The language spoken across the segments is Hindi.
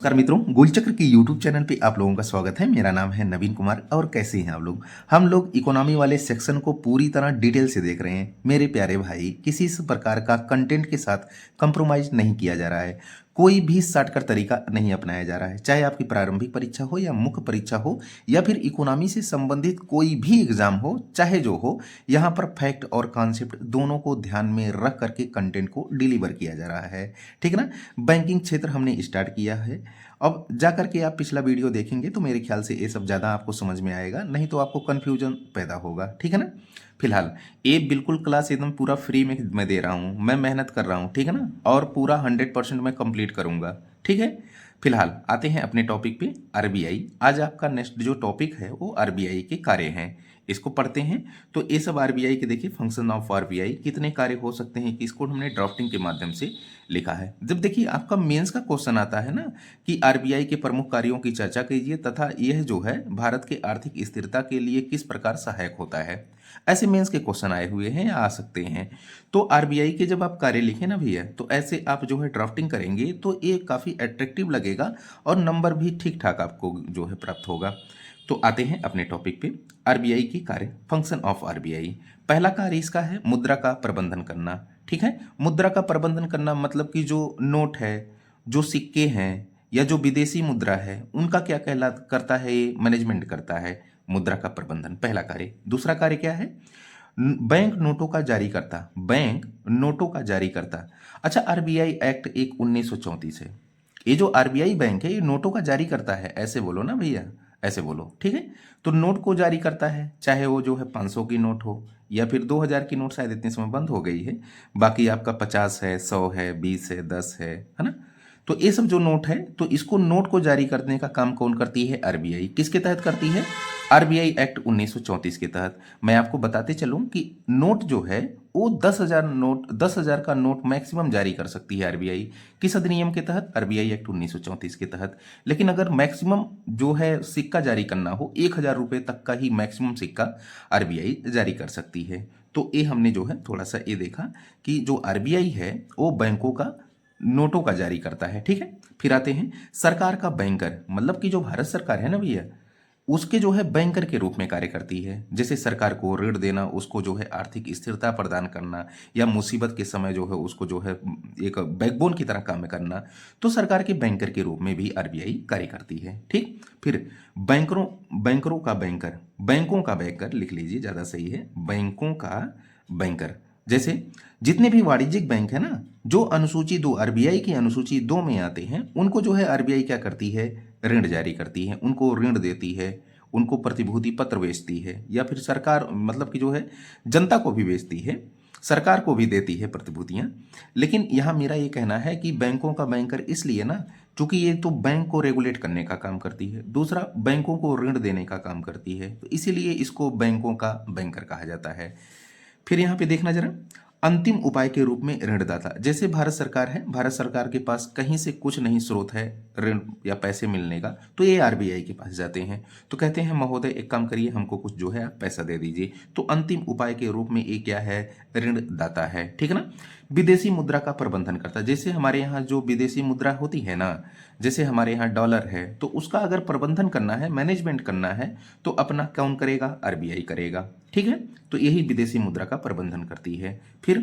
नमस्कार मित्रों, गोलचक्र के यूट्यूब चैनल पे आप लोगों का स्वागत है। मेरा नाम है नवीन कुमार और कैसे हैं आप लोग। हम लोग इकोनॉमी वाले सेक्शन को पूरी तरह डिटेल से देख रहे हैं। मेरे प्यारे भाई, किसी प्रकार का कंटेंट के साथ कंप्रोमाइज नहीं किया जा रहा है। कोई भी शॉर्टकट तरीका नहीं अपनाया जा रहा है। चाहे आपकी प्रारंभिक परीक्षा हो या मुख्य परीक्षा हो या फिर इकोनॉमी से संबंधित कोई भी एग्जाम हो, चाहे जो हो, यहाँ पर फैक्ट और कॉन्सेप्ट दोनों को ध्यान में रख करके कंटेंट को डिलीवर किया जा रहा है। ठीक है ना। बैंकिंग क्षेत्र हमने स्टार्ट किया है। अब जा करके आप पिछला वीडियो देखेंगे तो मेरे ख्याल से ये सब ज़्यादा आपको समझ में आएगा, नहीं तो आपको कन्फ्यूजन पैदा होगा। ठीक है ना। फिलहाल ये बिल्कुल क्लास एकदम पूरा फ्री में मैं दे रहा हूँ, मैं मेहनत कर रहा हूँ। ठीक है ना। और पूरा 100% मैं कंप्लीट करूँगा। ठीक है। फिलहाल आते हैं अपने टॉपिक पे, आरबीआई। आज आपका नेक्स्ट जो टॉपिक है वो आरबीआई के कार्य हैं, इसको पढ़ते हैं। तो ये सब आरबीआई के देखिए, फंक्शन ऑफ आरबीआई, कितने कार्य हो सकते हैं कि इसको हमने ड्राफ्टिंग के माध्यम से लिखा है। जब देखिए आपका मेंस का क्वेश्चन आता है ना कि आरबीआई के प्रमुख कार्यों की चर्चा कीजिए तथा यह जो है भारत के आर्थिक स्थिरता के लिए किस प्रकार सहायक होता है, ऐसे मेंस के क्वेश्चन आए हुए हैं या आ सकते हैं। तो आरबीआई के जब आप कार्य लिखें ना भैया, तो ऐसे आप जो है ड्राफ्टिंग करेंगे तो ये काफ़ी अट्रैक्टिव लगेगा और नंबर भी ठीक ठाक आपको जो है प्राप्त होगा। तो आते हैं अपने टॉपिक पे, आरबीआई की कार्य, फंक्शन ऑफ आरबीआई। पहला कार्य इसका है मुद्रा का प्रबंधन करना। ठीक है। मुद्रा का प्रबंधन करना मतलब कि जो नोट है, जो सिक्के हैं या जो विदेशी मुद्रा है, उनका क्या कहला करता है, ये मैनेजमेंट करता है। मुद्रा का प्रबंधन पहला कार्य। दूसरा कार्य क्या है, बैंक नोटों का जारी करता, बैंक नोटों का जारी करता। अच्छा, आरबीआई एक्ट एक 1934 है। ये जो आरबीआई बैंक है ये नोटों का जारी करता है, ऐसे बोलो ना भैया, ऐसे बोलो। ठीक है। तो नोट को जारी करता है, चाहे वो जो है 500 की नोट हो या फिर 2000 की नोट, शायद इतने समय बंद हो गई है। बाकी आपका 50 है, 100 है, 20 है, 10 है ना। तो ये सब जो नोट है, तो इसको नोट को जारी करने का काम कौन करती है, आरबीआई। किसके तहत करती है, आरबीआई एक्ट 1934 के तहत। मैं आपको बताते चलूं कि नोट जो है वो 10,000 नोट, 10,000 का नोट मैक्सिमम जारी कर सकती है आरबीआई। किस अधिनियम के तहत, आरबीआई एक्ट 1934 के तहत। लेकिन अगर मैक्सिमम जो है सिक्का जारी करना हो, 1,000 रुपये तक का ही मैक्सिमम सिक्का आरबीआई जारी कर सकती है। तो ये हमने जो है थोड़ा सा ये देखा कि जो आरबीआई है वो बैंकों का नोटों का जारी करता है। ठीक है। फिर आते हैं सरकार का बैंकर, मतलब कि जो भारत सरकार है ना भैया, उसके जो है बैंकर के रूप में कार्य करती है। जैसे सरकार को ऋण देना, उसको जो है आर्थिक स्थिरता प्रदान करना, या मुसीबत के समय जो है उसको जो है एक बैकबोन की तरह काम करना, तो सरकार के बैंकर के रूप में भी आरबीआई कार्य करती है। ठीक। फिर बैंकरों बैंकरों का बैंकर, बैंकों का बैंकर लिख लीजिए, ज़्यादा सही है, बैंकों का बैंकर। जैसे जितने भी वाणिज्यिक बैंक है ना, जो अनुसूची 2, आरबीआई की अनुसूची 2 में आते हैं, उनको जो है आरबीआई क्या करती है, ऋण जारी करती है, उनको ऋण देती है, उनको प्रतिभूति पत्र बेचती है, या फिर सरकार मतलब कि जो है जनता को भी बेचती है, सरकार को भी देती है प्रतिभूतियां। लेकिन यहाँ मेरा ये कहना है कि बैंकों का बैंकर इसलिए ना, क्योंकि ये तो बैंक को रेगुलेट करने का काम करती है, दूसरा बैंकों को ऋण देने का काम करती है, तो इसीलिए इसको बैंकों का बैंकर कहा जाता है। फिर यहाँ पे देखना जरा, अंतिम उपाय के रूप में ऋणदाता। जैसे भारत सरकार है, भारत सरकार के पास कहीं से कुछ नहीं स्रोत है ऋण या पैसे मिलने का, तो ये आरबीआई के पास जाते हैं, तो कहते हैं महोदय एक काम करिए, हमको कुछ जो है आप पैसा दे दीजिए। तो अंतिम उपाय के रूप में ये क्या है, ऋणदाता है। ठीक है ना। विदेशी मुद्रा का प्रबंधन करता, जैसे हमारे यहाँ जो विदेशी मुद्रा होती है ना, जैसे हमारे यहाँ डॉलर है, तो उसका अगर प्रबंधन करना है, मैनेजमेंट करना है, तो अपना कौन करेगा, आरबीआई करेगा। ठीक है। तो यही विदेशी मुद्रा का प्रबंधन करती है। फिर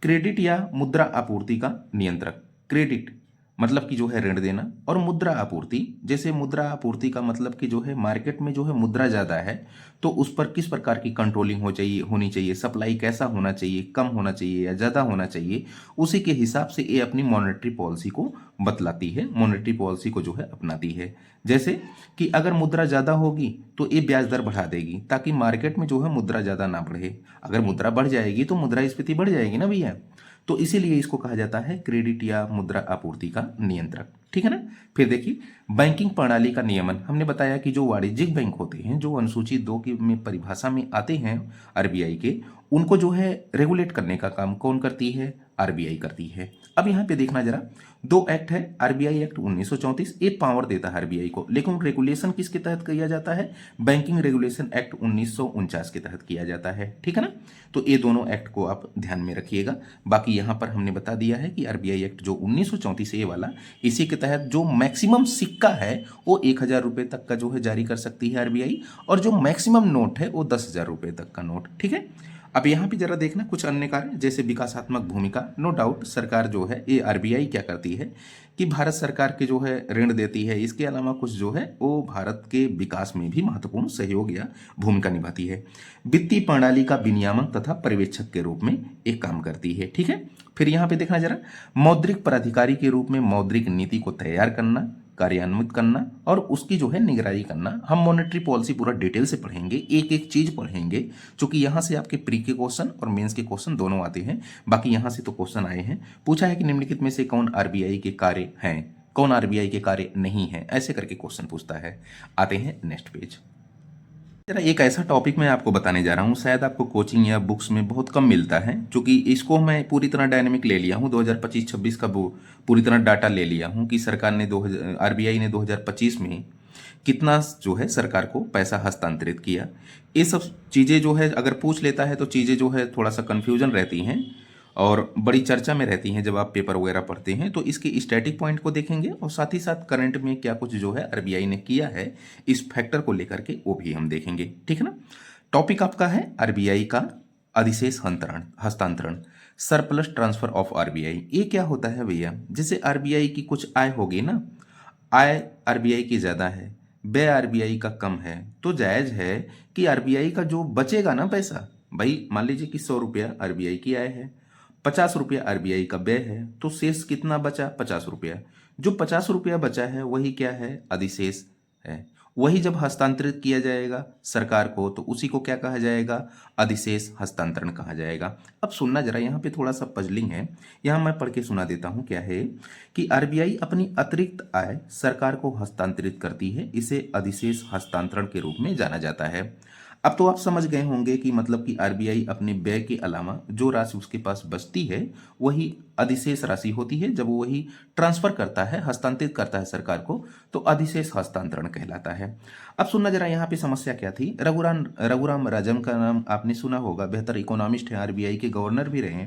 क्रेडिट या मुद्रा आपूर्ति का नियंत्रक। क्रेडिट मतलब कि जो है ऋण देना, और मुद्रा आपूर्ति, जैसे मुद्रा आपूर्ति का मतलब कि जो है मार्केट में जो है मुद्रा ज़्यादा है, तो उस पर किस प्रकार की कंट्रोलिंग होनी चाहिए, सप्लाई कैसा होना चाहिए, कम होना चाहिए या ज़्यादा होना चाहिए, उसी के हिसाब से ये अपनी मॉनेटरी पॉलिसी को बतलाती है, मॉनेटरी पॉलिसी को जो है अपनाती है। जैसे कि अगर मुद्रा ज़्यादा होगी तो ये ब्याज दर बढ़ा देगी, ताकि मार्केट में जो है मुद्रा ज़्यादा ना बढ़े। अगर मुद्रा बढ़ जाएगी तो मुद्रास्फीति बढ़ जाएगी ना भैया, तो इसीलिए इसको कहा जाता है क्रेडिट या मुद्रा आपूर्ति का नियंत्रक। ठीक है ना। फिर देखिए बैंकिंग प्रणाली का नियमन। हमने बताया कि जो वाणिज्यिक बैंक होते हैं, जो अनुसूची 2 की में परिभाषा में आते हैं आरबीआई के, उनको जो है रेगुलेट करने का काम कौन करती है, आरबीआई करती है। अब यहाँ पे देखना जरा, 2 एक्ट है, आरबीआई एक्ट 1934, ये पावर देता है आरबीआई को, लेकिन रेगुलेशन किसके तहत किया जाता है, बैंकिंग रेगुलेशन एक्ट 1949 के तहत किया जाता है। ठीक है ना। तो ये दोनों एक्ट को आप ध्यान में रखिएगा। बाकी यहाँ पर हमने बता दिया है कि आरबीआई एक्ट जो 1934 ए वाला, इसी के तहत जो मैक्सिमम सिक्का है वो 1,000 रुपये तक का जो है जारी कर सकती है आरबीआई, और जो मैक्सिमम नोट है वो 10,000 रुपये तक का नोट। ठीक है, अब यहाँ पे जरा देखना कुछ अन्य कार्य जैसे विकासात्मक भूमिका। नो डाउट सरकार जो है, ये आरबीआई क्या करती है कि भारत सरकार के जो है ऋण देती है, इसके अलावा कुछ जो है वो भारत के विकास में भी महत्वपूर्ण सहयोग या भूमिका निभाती है। वित्तीय प्रणाली का विनियामक तथा पर्यवेक्षक के रूप में एक काम करती है। ठीक है, फिर यहाँ पे देखना जरा, मौद्रिक प्राधिकारी के रूप में मौद्रिक नीति को तैयार करना, कार्यान्वित करना और उसकी जो है निगरानी करना। हम मॉनेटरी पॉलिसी पूरा डिटेल से पढ़ेंगे, एक एक चीज पढ़ेंगे, क्योंकि यहाँ से आपके प्री के क्वेश्चन और मेंस के क्वेश्चन दोनों आते हैं। बाकी यहाँ से तो क्वेश्चन आए हैं, पूछा है कि निम्नलिखित में से कौन आरबीआई के कार्य हैं, कौन आरबीआई के कार्य नहीं है, ऐसे करके क्वेश्चन पूछता है। आते हैं नेक्स्ट पेज। जरा एक ऐसा टॉपिक मैं आपको बताने जा रहा हूँ, शायद आपको कोचिंग या बुक्स में बहुत कम मिलता है, क्योंकि इसको मैं पूरी तरह डायनेमिक ले लिया हूँ। 2025-26 का पूरी तरह डाटा ले लिया हूँ कि सरकार ने आरबीआई ने 2025 में कितना जो है सरकार को पैसा हस्तांतरित किया। ये सब चीज़ें जो है अगर पूछ लेता है तो चीज़ें जो है थोड़ा सा कन्फ्यूजन रहती हैं और बड़ी चर्चा में रहती हैं जब आप पेपर वगैरह पढ़ते हैं। तो इसके स्टैटिक पॉइंट को देखेंगे और साथ ही साथ करंट में क्या कुछ जो है आरबीआई ने किया है इस फैक्टर को लेकर के वो भी हम देखेंगे। ठीक है ना। टॉपिक आपका है आरबीआई का अधिशेष हस्तांतरण, सरप्लस ट्रांसफर ऑफ आरबीआई। ये क्या होता है भैया, जैसे आरबीआई की कुछ आय होगी ना, आय आरबीआई की ज़्यादा है, व्यय आरबीआई का कम है, तो जायज़ है कि आरबीआई का जो बचेगा ना पैसा, भाई मान लीजिए कि 100 रुपया आरबीआई की आय है, 50 रुपया आरबीआई का व्यय है, तो शेष कितना बचा, 50 रुपया। जो 50 रुपया बचा है वही क्या है, अधिशेष है। वही जब हस्तांतरित किया जाएगा सरकार को तो उसी को क्या कहा जाएगा, अधिशेष हस्तांतरण कहा जाएगा। अब सुनना जरा, यहाँ पे थोड़ा सा पजलिंग है, यहाँ मैं पढ़ के सुना देता हूँ। क्या है कि आरबीआई अपनी अतिरिक्त आय सरकार को हस्तांतरित करती है, इसे अधिशेष हस्तांतरण के रूप में जाना जाता है। अब तो आप समझ गए होंगे कि मतलब कि आरबीआई अपने व्यय के अलावा जो राशि उसके पास बचती है वही अधिशेष राशि होती है। जब वो वही ट्रांसफर करता है, हस्तांतरित करता है सरकार को, तो अधिशेष हस्तांतरण कहलाता है। अब सुनना जरा, यहाँ पे समस्या क्या थी। रघुराम राजन का नाम आपने सुना होगा, बेहतर इकोनॉमिस्ट है, आरबीआई के गवर्नर भी रहे।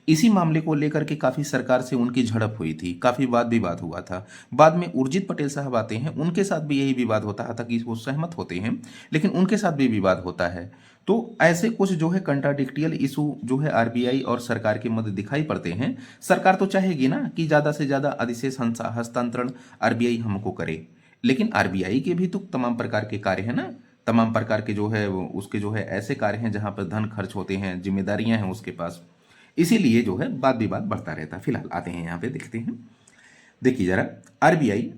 इसी मामले को लेकर के काफी सरकार से उनकी झड़प हुई थी, काफी वाद विवाद हुआ था। बाद में उर्जित पटेल साहब आते हैं, उनके साथ भी यही विवाद होता है, कि वो सहमत होते हैं लेकिन उनके साथ भी विवाद होता है। तो ऐसे कुछ जो है कंट्राडिक्टियल इशू जो है आरबीआई और सरकार के मध्य दिखाई पड़ते हैं। सरकार तो चाहेगी ना कि ज्यादा से ज्यादा अधिशेष हस्तांतरण आरबीआई हमको करे, लेकिन आरबीआई के भी तो तमाम प्रकार के कार्य है ना, तमाम प्रकार के जो है उसके जो है ऐसे कार्य हैं जहां पर धन खर्च होते हैं, जिम्मेदारियां हैं उसके पास, इसीलिए जो है वाद विवाद बढ़ता रहता है। फिलहाल आते हैं यहाँ पे, देखते हैं। देखिए जरा, आरबीआई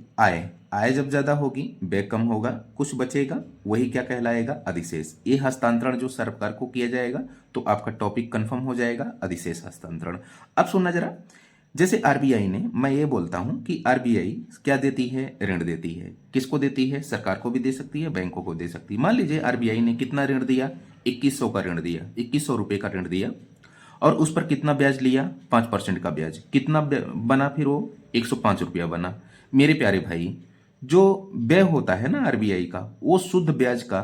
आय जब ज्यादा होगी व्यय कम होगा, कुछ बचेगा, वही क्या कहलाएगा, अधिशेष। ये हस्तांतरण जो सरकार को किया जाएगा तो आपका टॉपिक कंफर्म हो जाएगा, अधिशेष हस्तांतरण। अब सुनना जरा, जैसे आरबीआई ने, मैं ये बोलता हूं कि आरबीआई क्या देती है, ऋण देती है। किसको देती है, सरकार को भी दे सकती है, बैंकों को दे सकती है। मान लीजिए आरबीआई ने कितना ऋण दिया, 2100 का ऋण दिया, 2100 रुपये का ऋण दिया, और उस पर कितना ब्याज लिया, 5% का ब्याज। कितना बना फिर वो, 105 रुपया बना। मेरे प्यारे भाई, जो व्यय होता है ना आरबीआई का, वो शुद्ध ब्याज का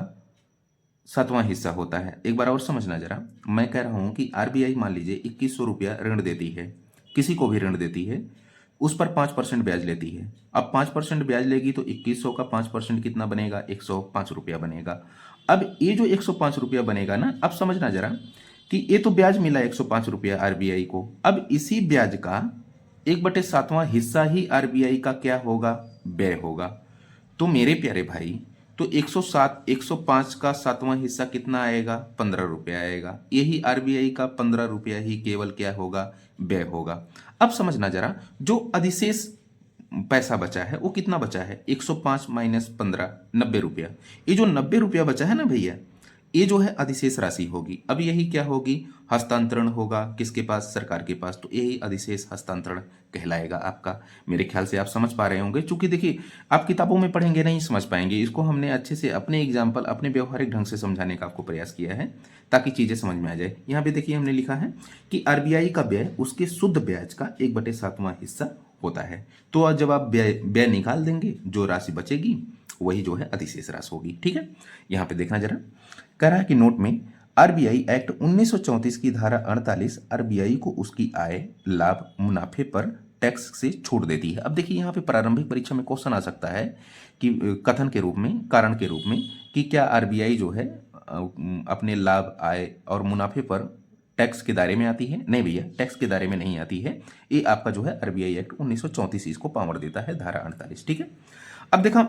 7वां हिस्सा होता है। एक बार और समझना जरा, मैं कह रहा हूं कि आरबीआई मान लीजिए 2100 रुपया ऋण देती है, किसी को भी ऋण देती है, उस पर 5% ब्याज लेती है। अब 5% ब्याज लेगी तो 2100 का 5% कितना बनेगा, 105 रुपया बनेगा। अब ये जो 105 रुपया बनेगा ना, अब समझना जरा कि ये तो ब्याज मिला 105 रुपया आरबीआई को। अब इसी ब्याज का 1/7वां हिस्सा ही आरबीआई का क्या होगा, व्यय होगा। तो मेरे प्यारे भाई, तो 105 का 7वां हिस्सा कितना आएगा, 15 रुपया आएगा। यही आरबीआई का 15 रुपया ही केवल क्या होगा, व्यय होगा। अब समझना जरा, जो अधिशेष पैसा बचा है वो कितना बचा है, 105 माइनस 15, 90 रुपया। ये जो 90 रुपया बचा है ना भैया, ये जो है अधिशेष राशि होगी। अब यही क्या होगी, हस्तांतरण होगा, किसके पास, सरकार के पास। तो यही अधिशेष हस्तांतरण कहलाएगा आपका। मेरे ख्याल से आप समझ पा रहे होंगे, क्योंकि देखिए आप किताबों में पढ़ेंगे नहीं समझ पाएंगे, इसको हमने अच्छे से अपने एग्जाम्पल, अपने व्यवहारिक ढंग से समझाने का आपको प्रयास किया है ताकि चीजें समझ में आ जाए। यहाँ पे देखिए हमने लिखा है कि आरबीआई का व्यय उसके शुद्ध ब्याज का 1/7वां हिस्सा होता है। तो जब आप व्यय निकाल देंगे, जो राशि बचेगी वही जो है अधिशेष राशि होगी। ठीक है, यहाँ पे देखना जरा, कह रहा है कि नोट में आरबीआई एक्ट 1934 की धारा 48 आरबीआई को उसकी आय, लाभ, मुनाफे पर टैक्स से छूट देती है। अब देखिए यहाँ पे प्रारंभिक परीक्षा में क्वेश्चन आ सकता है कि कथन के रूप में, कारण के रूप में, कि क्या आरबीआई जो है अपने लाभ, आय और मुनाफे पर टैक्स के दायरे में आती है? नहीं भैया, टैक्स के दायरे में नहीं आती है। ये आपका जो है आरबीआई एक्ट 1934 इसको पावर देता है, धारा 48। ठीक है। अब देखा,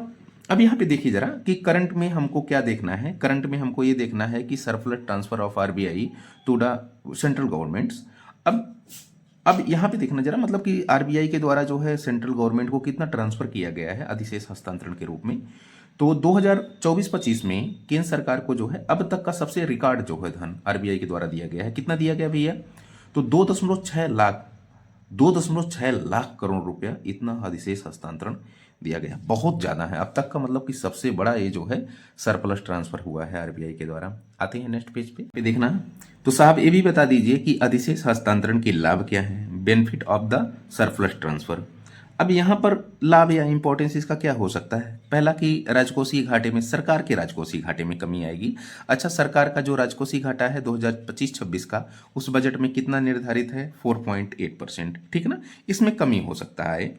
अब यहाँ पे देखिए जरा कि करंट में हमको क्या देखना है। करंट में हमको ये देखना है कि surplus transfer of RBI to the central governments. अब यहाँ पे देखना जरा, मतलब कि आरबीआई के द्वारा जो है सेंट्रल गवर्नमेंट को कितना ट्रांसफर किया गया है अधिशेष हस्तांतरण के रूप में। तो 2024-25 में केंद्र सरकार को जो है अब तक का सबसे रिकॉर्ड जो है धन आरबीआई के द्वारा दिया गया है। कितना दिया गया भैया? तो 2.6 लाख करोड़ रुपया इतना अधिशेष हस्तांतरण दिया गया। बहुत ज़्यादा है अब तक का, मतलब कि सबसे बड़ा ये जो है सरप्लस ट्रांसफर हुआ है आरबीआई के द्वारा। आते हैं नेक्स्ट पेज पे देखना। तो साहब ये भी बता दीजिए कि अधिशेष हस्तांतरण के लाभ क्या है, benefit of the surplus transfer. अब यहाँ पर लाभ या इंपॉर्टेंस इसका क्या हो सकता है? पहला कि राजकोषीय घाटे में, सरकार के राजकोषीय घाटे में कमी आएगी। अच्छा, सरकार का जो राजकोषीय घाटा है 2025-26 का, उस बजट में कितना निर्धारित है? 4.8%। ठीक है ना, इसमें कमी हो सकता है।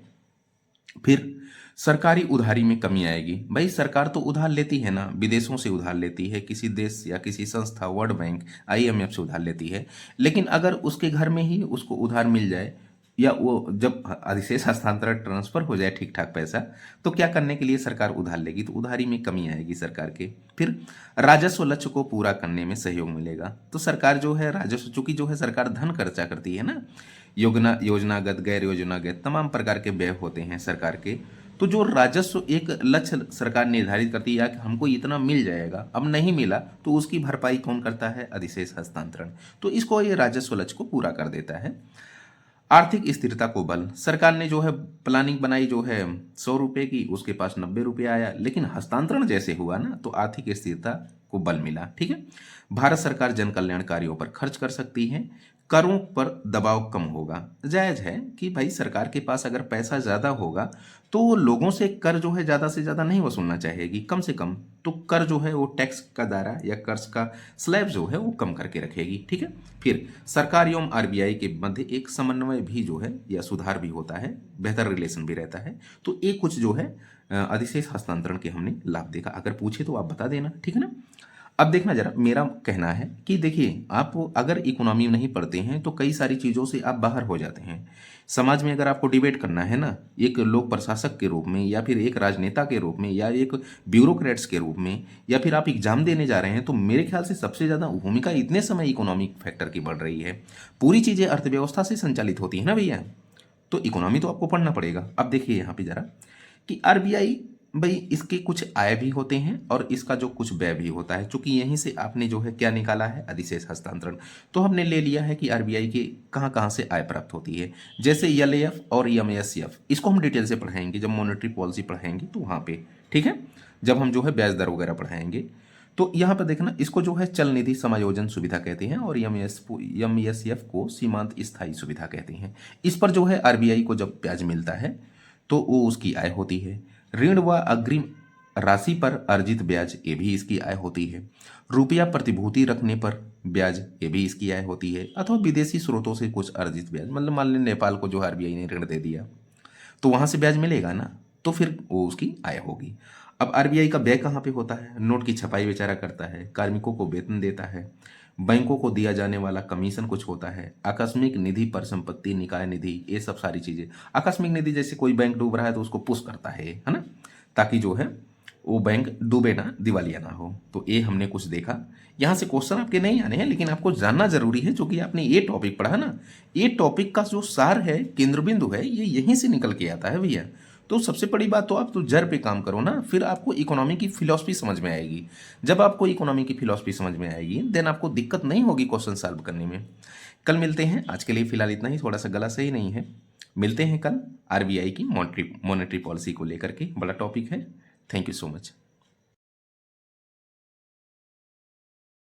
फिर सरकारी उधारी में कमी आएगी। भाई सरकार तो उधार लेती है ना, विदेशों से उधार लेती है, किसी देश या किसी संस्था, वर्ल्ड बैंक, आईएमएफ से उधार लेती है। लेकिन अगर उसके घर में ही उसको उधार मिल जाए, या वो जब अधिशेष हस्तांतरण ट्रांसफर हो जाए ठीक ठाक पैसा, तो क्या करने के लिए सरकार उधार लेगी? तो उधारी में कमी आएगी सरकार के। फिर राजस्व लक्ष्य को पूरा करने में सहयोग मिलेगा। तो सरकार जो है राजस्व, चूंकि जो है सरकार धन खर्चा करती है ना, योजनागत, गैर योजनागत तमाम प्रकार के व्यय होते हैं सरकार के। तो जो राजस्व एक लक्ष्य सरकार निर्धारित करती है, या कि हमको इतना मिल जाएगा, अब नहीं मिला तो उसकी भरपाई कौन करता है? अधिशेष हस्तांतरण। तो इसको ये राजस्व लक्ष्य को पूरा कर देता है। आर्थिक स्थिरता को बल, सरकार ने जो है प्लानिंग बनाई जो है 100 रुपये की, उसके पास 90 रुपये आया, लेकिन हस्तांतरण जैसे हुआ ना तो आर्थिक स्थिरता को बल मिला। ठीक है। भारत सरकार जन कल्याण कार्यों पर खर्च कर सकती है, करों पर दबाव कम होगा। जायज़ है कि भाई सरकार के पास अगर पैसा ज़्यादा होगा तो वो लोगों से कर जो है ज़्यादा से ज़्यादा नहीं वसूलना चाहेगी, कम से कम तो कर जो है वो टैक्स का दायरा या कर्ज का स्लैब जो है वो कम करके रखेगी। ठीक है। फिर सरकार एवं आरबीआई के मध्य एक समन्वय भी जो है या सुधार भी होता है, बेहतर रिलेशन भी रहता है। तो ये कुछ जो है अधिशेष हस्तांतरण के हमने लाभ देखा। अगर पूछे तो आप बता देना, ठीक है ना। अब देखना जरा, मेरा कहना है कि देखिए, आप अगर इकोनॉमी नहीं पढ़ते हैं तो कई सारी चीज़ों से आप बाहर हो जाते हैं। समाज में अगर आपको डिबेट करना है ना, एक लोक प्रशासक के रूप में, या फिर एक राजनेता के रूप में, या एक ब्यूरोक्रेट्स के रूप में, या फिर आप एग्जाम देने जा रहे हैं, तो मेरे ख्याल से सबसे ज़्यादा भूमिका इतने समय इकोनॉमिक फैक्टर की बढ़ रही है। पूरी चीज़ें अर्थव्यवस्था से संचालित होती है ना भैया, तो इकोनॉमी तो आपको पढ़ना पड़ेगा। अब देखिए यहाँ पे जरा कि आरबीआई, भाई इसके कुछ आय भी होते हैं और इसका जो कुछ व्यय भी होता है। चूंकि यहीं से आपने जो है क्या निकाला है? अधिशेष हस्तांतरण। तो हमने ले लिया है कि आरबीआई के कहाँ कहाँ से आय प्राप्त होती है, जैसे एलएएफ और एमएसएफ। इसको हम डिटेल से पढ़ाएंगे जब मॉनेटरी पॉलिसी पढ़ाएंगे तो वहाँ पे, ठीक है, जब हम जो है ब्याज दर वगैरह पढ़ाएंगे। तो यहाँ पर देखना, इसको जो है चल निधि समायोजन सुविधा कहते हैं, और एमएसएफ को सीमांत स्थायी सुविधा कहते हैं। इस पर जो है आरबीआई को जब ब्याज मिलता है तो वो उसकी आय होती है। ऋण व अग्रिम राशि पर अर्जित ब्याज, ये भी इसकी आय होती है। रुपया प्रतिभूति रखने पर ब्याज, ये भी इसकी आय होती है। अथवा विदेशी स्रोतों से कुछ अर्जित ब्याज, मतलब मान लें नेपाल को जो आरबीआई ने ऋण दे दिया तो वहां से ब्याज मिलेगा ना, तो फिर वो उसकी आय होगी। अब आरबीआई का व्यय कहाँ पे होता है? नोट की छपाई बेचारा करता है, कार्मिकों को वेतन देता है, बैंकों को दिया जाने वाला कमीशन कुछ होता है, आकस्मिक निधि पर संपत्ति, निकाय निधि, ये सब सारी चीजें। आकस्मिक निधि जैसे कोई बैंक डूब रहा है तो उसको पुश करता है ना, ताकि जो है वो बैंक डूबे ना, दिवालिया ना हो। तो ये हमने कुछ देखा। यहाँ से क्वेश्चन आपके नहीं आने हैं, लेकिन आपको जानना जरूरी है, क्योंकि आपने ये टॉपिक पढ़ा ना, ये टॉपिक का जो सार है, केंद्र बिंदु है, ये यहीं से निकल के आता है भैया। तो सबसे बड़ी बात तो आप तो जड़ पे काम करो ना, फिर आपको इकोनॉमी की फिलॉसफी समझ में आएगी। जब आपको इकोनॉमी की फिलॉसफी समझ में आएगी, देन आपको दिक्कत नहीं होगी क्वेश्चन सॉल्व करने में। कल मिलते हैं, आज के लिए फिलहाल इतना ही, थोड़ा सा गला सही नहीं है। मिलते हैं कल आरबीआई की मॉनेटरी पॉलिसी को लेकर के, बड़ा टॉपिक है। Thank you so much.